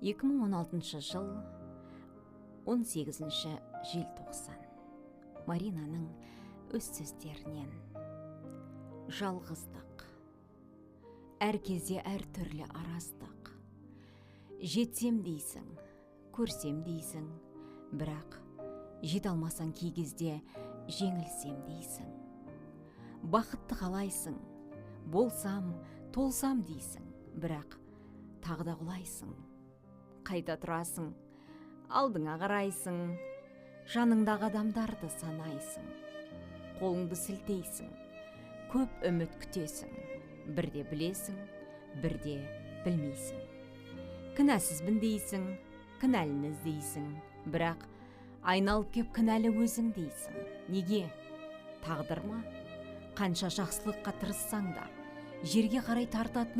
2016 жыл 18 желтоқсан. Маринаның өз сөздерінен. Жалғыздық. Әр кезде әр түрлі араздық. Жетсем дейсің, көрсем дейсің, бірақ жете алмасаң кей кезде жеңілсем дейсің. Бақытты қалайсың, болсам, толсам дейсің, бірақ тағы да құлайсың. Қайта тұрасың, алдыңа қарайсың, жаныңдағы адамдарды санайсың. Қолыңды сілтейсің, көп үміт күтесің, бірде білесің, бірде білмейсің. Кінәсізбін дейсің, кінәліні іздейсің, бірақ айналып кеп кінәлі өзің дейсің. Неге? Тағдыр ма? Қанша жақсылыққа тырыссаң да, жерге қарай тартатын